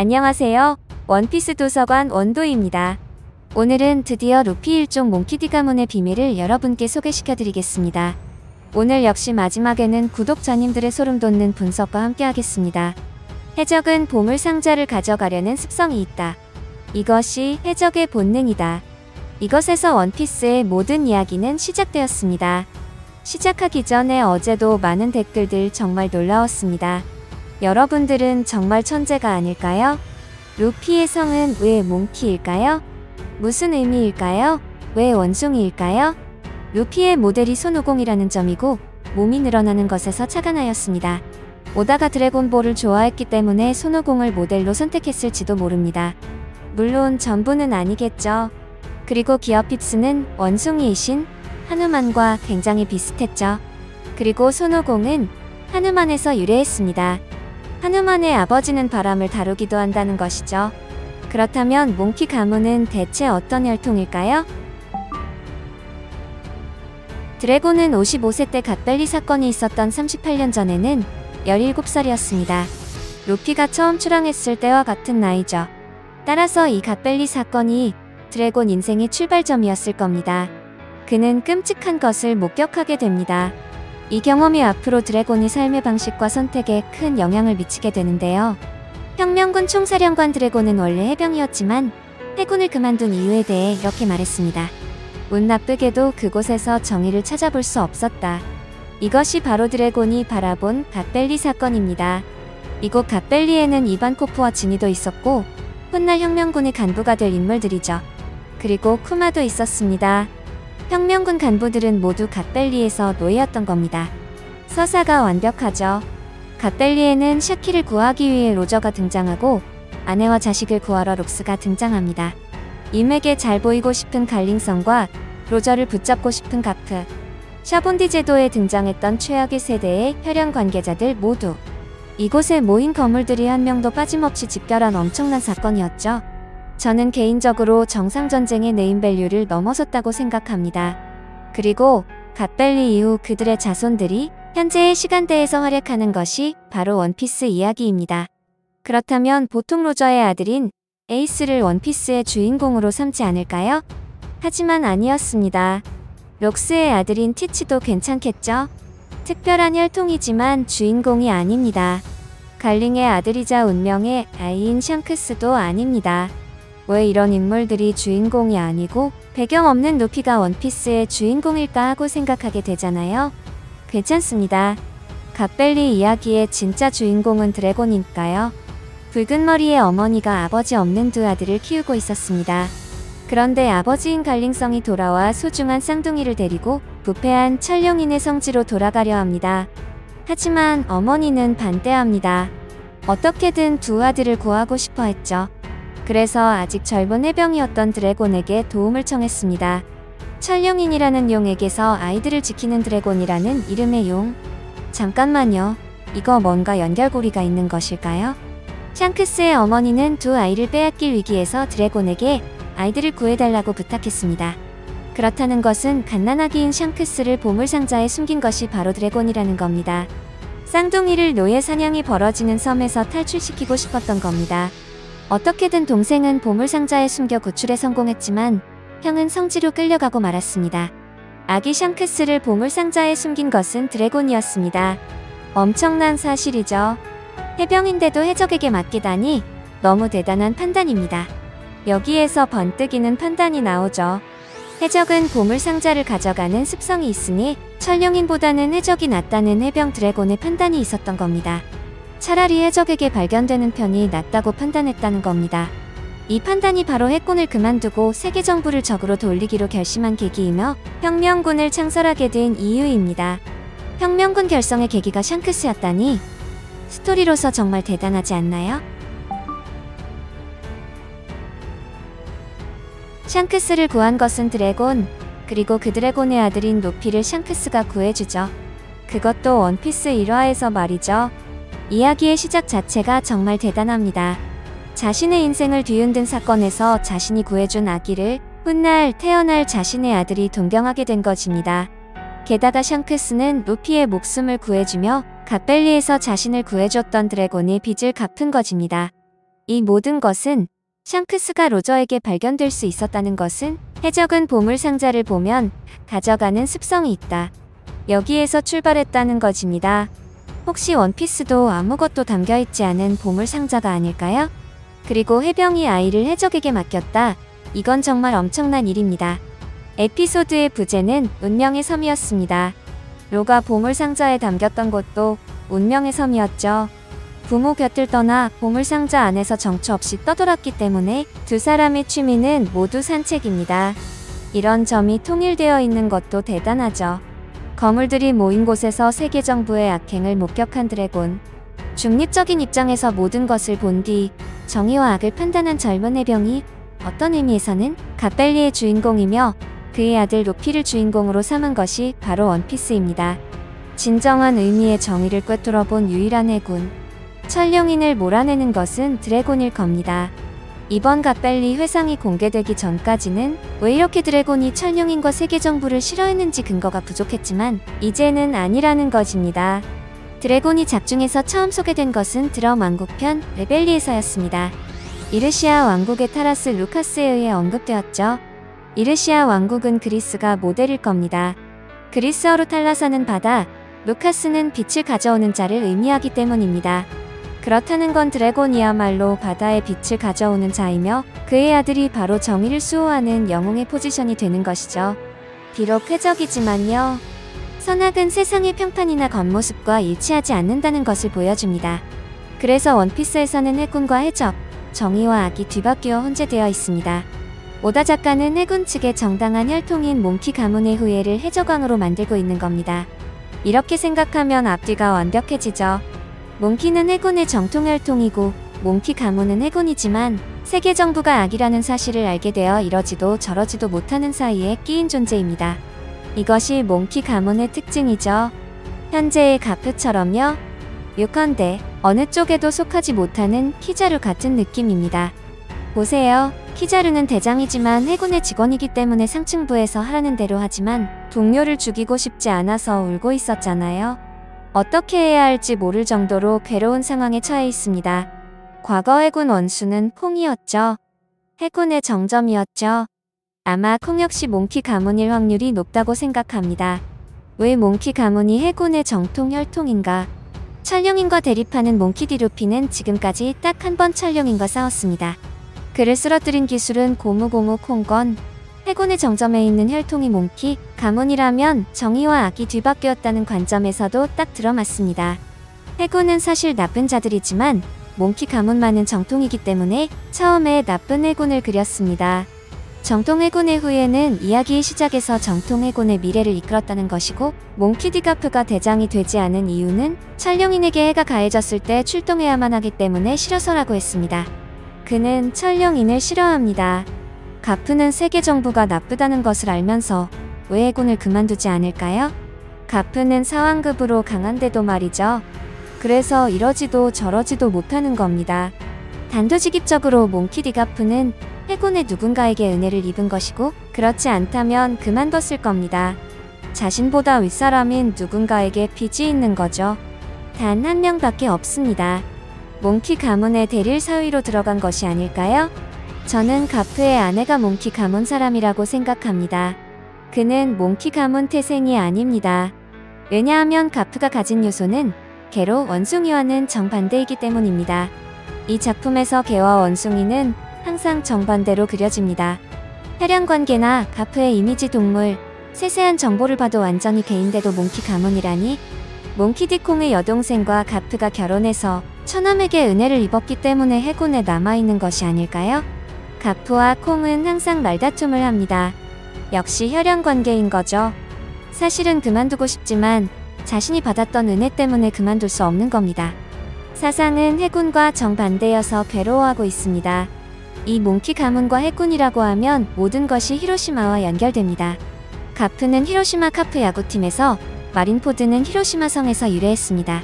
안녕하세요. 원피스 도서관 원도입니다. 오늘은 드디어 루피 일종 몽키디 가문의 비밀을 여러분께 소개시켜드리겠습니다. 오늘 역시 마지막에는 구독자님들의 소름 돋는 분석과 함께 하겠습니다. 해적은 보물상자를 가져가려는 습성이 있다. 이것이 해적의 본능이다. 이것에서 원피스의 모든 이야기는 시작되었습니다. 시작하기 전에 어제도 많은 댓글들 정말 놀라웠습니다. 여러분들은 정말 천재가 아닐까요? 루피의 성은 왜 몽키일까요? 무슨 의미일까요? 왜 원숭이일까요? 루피의 모델이 손오공이라는 점이고 몸이 늘어나는 것에서 착안하였습니다. 오다가 드래곤볼을 좋아했기 때문에 손오공을 모델로 선택했을지도 모릅니다. 물론 전부는 아니겠죠. 그리고 기어핍스는 원숭이이신 하누만과 굉장히 비슷했죠. 그리고 손오공은 하누만에서 유래했습니다. 하누만의 아버지는 바람을 다루기도 한다는 것이죠. 그렇다면 몽키 가문은 대체 어떤 혈통일까요? 드래곤은 55세 때 갓벨리 사건이 있었던 38년 전에는 17살이었습니다. 루피가 처음 출항했을 때와 같은 나이죠. 따라서 이 갓벨리 사건이 드래곤 인생의 출발점이었을 겁니다. 그는 끔찍한 것을 목격하게 됩니다. 이 경험이 앞으로 드래곤의 삶의 방식과 선택에 큰 영향을 미치게 되는데요. 혁명군 총사령관 드래곤은 원래 해병이었지만 해군을 그만둔 이유에 대해 이렇게 말했습니다. 운 나쁘게도 그곳에서 정의를 찾아볼 수 없었다. 이것이 바로 드래곤이 바라본 갓벨리 사건입니다. 이곳 갓벨리에는 이반코프와 지니도 있었고 훗날 혁명군의 간부가 될 인물들이죠. 그리고 쿠마도 있었습니다. 혁명군 간부들은 모두 갓벨리에서 노예였던 겁니다. 서사가 완벽하죠. 갓벨리에는 샤키를 구하기 위해 로저가 등장하고 아내와 자식을 구하러 록스가 등장합니다. 임에게 잘 보이고 싶은 갈링성과 로저를 붙잡고 싶은 가프, 샤본디 제도에 등장했던 최악의 세대의 혈연 관계자들 모두 이곳에 모인 거물들이 한 명도 빠짐없이 집결한 엄청난 사건이었죠. 저는 개인적으로 정상전쟁의 네임밸류를 넘어섰다고 생각합니다. 그리고 갓벨리 이후 그들의 자손들이 현재의 시간대에서 활약하는 것이 바로 원피스 이야기입니다. 그렇다면 보통 로저의 아들인 에이스를 원피스의 주인공으로 삼지 않을까요? 하지만 아니었습니다. 록스의 아들인 티치도 괜찮겠죠? 특별한 혈통이지만 주인공이 아닙니다. 갈링의 아들이자 운명의 아이인 샹크스도 아닙니다. 왜 이런 인물들이 주인공이 아니고 배경 없는 루피가 원피스의 주인공일까 하고 생각하게 되잖아요. 괜찮습니다. 갓벨리 이야기의 진짜 주인공은 드래곤일까요? 붉은 머리의 어머니가 아버지 없는 두 아들을 키우고 있었습니다. 그런데 아버지인 갈링성이 돌아와 소중한 쌍둥이를 데리고 부패한 천룡인의 성지로 돌아가려 합니다. 하지만 어머니는 반대합니다. 어떻게든 두 아들을 구하고 싶어 했죠. 그래서 아직 젊은 해병이었던 드래곤에게 도움을 청했습니다. 천룡인이라는 용에게서 아이들을 지키는 드래곤이라는 이름의 용. 잠깐만요. 이거 뭔가 연결고리가 있는 것일까요? 샹크스의 어머니는 두 아이를 빼앗길 위기에서 드래곤에게 아이들을 구해달라고 부탁했습니다. 그렇다는 것은 갓난아기인 샹크스를 보물상자에 숨긴 것이 바로 드래곤이라는 겁니다. 쌍둥이를 노예 사냥이 벌어지는 섬에서 탈출시키고 싶었던 겁니다. 어떻게든 동생은 보물상자에 숨겨 구출에 성공했지만 형은 성지로 끌려가고 말았습니다. 아기 샹크스를 보물상자에 숨긴 것은 드래곤이었습니다. 엄청난 사실이죠. 해병인데도 해적에게 맡기다니 너무 대단한 판단입니다. 여기에서 번뜩이는 판단이 나오죠. 해적은 보물상자를 가져가는 습성이 있으니 천룡인보다는 해적이 낫다는 해병 드래곤의 판단이 있었던 겁니다. 차라리 해적에게 발견되는 편이 낫다고 판단했다는 겁니다. 이 판단이 바로 해군을 그만두고 세계 정부를 적으로 돌리기로 결심한 계기이며 혁명군을 창설하게 된 이유입니다. 혁명군 결성의 계기가 샹크스였다니 스토리로서 정말 대단하지 않나요? 샹크스를 구한 것은 드래곤, 그리고 그 드래곤의 아들인 루피를 샹크스가 구해주죠. 그것도 원피스 1화에서 말이죠. 이야기의 시작 자체가 정말 대단합니다. 자신의 인생을 뒤흔든 사건에서 자신이 구해준 아기를 훗날 태어날 자신의 아들이 동경하게 된 것입니다. 게다가 샹크스는 루피의 목숨을 구해주며 갓벨리에서 자신을 구해줬던 드래곤의 빚을 갚은 것입니다. 이 모든 것은 샹크스가 로저에게 발견될 수 있었다는 것은 해적은 보물상자를 보면 가져가는 습성이 있다. 여기에서 출발했다는 것입니다. 혹시 원피스도 아무것도 담겨있지 않은 보물상자가 아닐까요? 그리고 해병이 아이를 해적에게 맡겼다. 이건 정말 엄청난 일입니다. 에피소드의 부제는 운명의 섬이었습니다. 로가 보물상자에 담겼던 것도 운명의 섬이었죠. 부모 곁을 떠나 보물상자 안에서 정처 없이 떠돌았기 때문에 두 사람의 취미는 모두 산책입니다. 이런 점이 통일되어 있는 것도 대단하죠. 거물들이 모인 곳에서 세계 정부의 악행을 목격한 드래곤. 중립적인 입장에서 모든 것을 본 뒤 정의와 악을 판단한 젊은 해병이 어떤 의미에서는 갓벨리의 주인공이며 그의 아들 루피를 주인공으로 삼은 것이 바로 원피스입니다. 진정한 의미의 정의를 꿰뚫어본 유일한 해군. 천룡인을 몰아내는 것은 드래곤일 겁니다. 이번 갓벨리 회상이 공개되기 전까지는 왜 이렇게 드래곤이 천룡인과 세계정부를 싫어했는지 근거가 부족했지만 이제는 아니라는 것입니다. 드래곤이 작중에서 처음 소개된 것은 드럼 왕국편 레벨리에서였습니다. 이르시아 왕국의 타라스 루카스에 의해 언급되었죠. 이르시아 왕국은 그리스가 모델일 겁니다. 그리스어로 탈라사는 바다, 루카스는 빛을 가져오는 자를 의미하기 때문입니다. 그렇다는 건 드래곤이야말로 바다의 빛을 가져오는 자이며 그의 아들이 바로 정의를 수호하는 영웅의 포지션이 되는 것이죠. 비록 해적이지만요. 선악은 세상의 평판이나 겉모습과 일치하지 않는다는 것을 보여줍니다. 그래서 원피스에서는 해군과 해적, 정의와 악이 뒤바뀌어 혼재되어 있습니다. 오다 작가는 해군 측의 정당한 혈통인 몽키 가문의 후예를 해적왕으로 만들고 있는 겁니다. 이렇게 생각하면 앞뒤가 완벽해지죠. 몽키는 해군의 정통 혈통이고 몽키 가문은 해군이지만 세계 정부가 악이라는 사실을 알게 되어 이러지도 저러지도 못하는 사이에 끼인 존재입니다. 이것이 몽키 가문의 특징이죠. 현재의 가프처럼요. 요컨대 어느 쪽에도 속하지 못하는 키자루 같은 느낌입니다. 보세요. 키자루는 대장이지만 해군의 직원이기 때문에 상층부에서 하라는 대로 하지만 동료를 죽이고 싶지 않아서 울고 있었잖아요. 어떻게 해야 할지 모를 정도로 괴로운 상황에 처해 있습니다. 과거 해군 원수는 콩이었죠. 해군의 정점이었죠. 아마 콩 역시 몽키 가문일 확률이 높다고 생각합니다. 왜 몽키 가문이 해군의 정통 혈통인가? 천룡인과 대립하는 몽키 디루피는 지금까지 딱 한 번 천룡인과 싸웠습니다. 그를 쓰러뜨린 기술은 고무고무 콩건. 해군의 정점에 있는 혈통이 몽키 가문이라면 정의와 악이 뒤바뀌었다는 관점에서도 딱 들어맞습니다. 해군은 사실 나쁜 자들이지만 몽키 가문만은 정통이기 때문에 처음에 나쁜 해군을 그렸습니다. 정통 해군의 후예는 이야기의 시작에서 정통 해군의 미래를 이끌었다는 것이고 몽키 디가프가 대장이 되지 않은 이유는 천룡인에게 해가 가해졌을 때 출동해야만 하기 때문에 싫어서라고 했습니다. 그는 천룡인을 싫어합니다. 가프는 세계 정부가 나쁘다는 것을 알면서 왜 해군을 그만두지 않을까요? 가프는 사왕급으로 강한데도 말이죠. 그래서 이러지도 저러지도 못하는 겁니다. 단도직입적으로 몽키 디가프는 해군의 누군가에게 은혜를 입은 것이고 그렇지 않다면 그만뒀을 겁니다. 자신보다 윗사람인 누군가에게 빚이 있는 거죠. 단 한 명밖에 없습니다. 몽키 가문의 대릴 사위로 들어간 것이 아닐까요? 저는 가프의 아내가 몽키 가문 사람이라고 생각합니다. 그는 몽키 가문 태생이 아닙니다. 왜냐하면 가프가 가진 요소는 개로 원숭이와는 정반대이기 때문입니다. 이 작품에서 개와 원숭이는 항상 정반대로 그려집니다. 혈연관계나 가프의 이미지 동물, 세세한 정보를 봐도 완전히 개인데도 몽키 가문이라니? 몽키 디콩의 여동생과 가프가 결혼해서 처남에게 은혜를 입었기 때문에 해군에 남아있는 것이 아닐까요? 가프와 콩은 항상 말다툼을 합니다. 역시 혈연관계인 거죠. 사실은 그만두고 싶지만 자신이 받았던 은혜 때문에 그만둘 수 없는 겁니다. 사상은 해군과 정반대여서 괴로워하고 있습니다. 이 몽키 가문과 해군이라고 하면 모든 것이 히로시마와 연결됩니다. 가프는 히로시마 카프 야구팀에서, 마린포드는 히로시마 성에서 유래했습니다.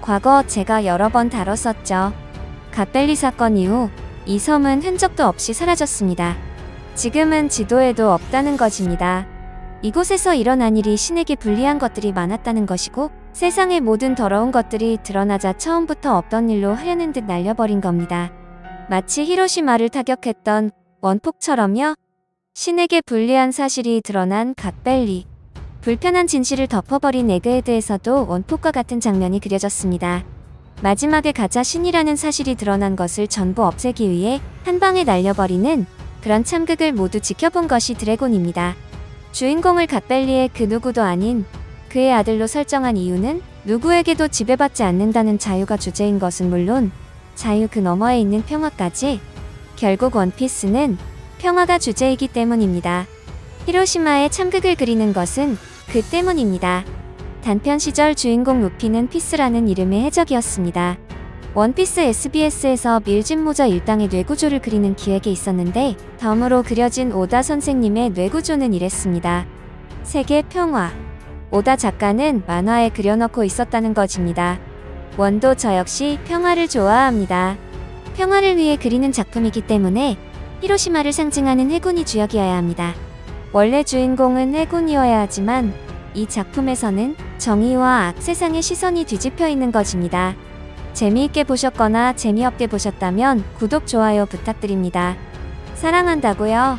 과거 제가 여러 번 다뤘었죠. 갓벨리 사건 이후 이 섬은 흔적도 없이 사라졌습니다. 지금은 지도에도 없다는 것입니다. 이곳에서 일어난 일이 신에게 불리한 것들이 많았다는 것이고 세상의 모든 더러운 것들이 드러나자 처음부터 없던 일로 하려는 듯 날려버린 겁니다. 마치 히로시마를 타격했던 원폭처럼요. 신에게 불리한 사실이 드러난 갓벨리. 불편한 진실을 덮어버린 에그헤드에서도 원폭과 같은 장면이 그려졌습니다. 마지막에 가짜 신이라는 사실이 드러난 것을 전부 없애기 위해 한 방에 날려버리는 그런 참극을 모두 지켜본 것이 드래곤입니다. 주인공을 갓벨리의 그 누구도 아닌 그의 아들로 설정한 이유는 누구에게도 지배받지 않는다는 자유가 주제인 것은 물론 자유 그 너머에 있는 평화까지. 결국 원피스는 평화가 주제이기 때문입니다. 히로시마의 참극을 그리는 것은 그 때문입니다. 단편 시절 주인공 루피는 피스라는 이름의 해적이었습니다. 원피스 SBS에서 밀짚모자 일당의 뇌구조를 그리는 기획에 있었는데 덤으로 그려진 오다 선생님의 뇌구조는 이랬습니다. 세계 평화. 오다 작가는 만화에 그려넣고 있었다는 것입니다. 원도 저 역시 평화를 좋아합니다. 평화를 위해 그리는 작품이기 때문에 히로시마를 상징하는 해군이 주역이어야 합니다. 원래 주인공은 해군이어야 하지만 이 작품에서는 정의와 악 세상의 시선이 뒤집혀 있는 것입니다. 재미있게 보셨거나 재미없게 보셨다면 구독, 좋아요 부탁드립니다. 사랑한다고요.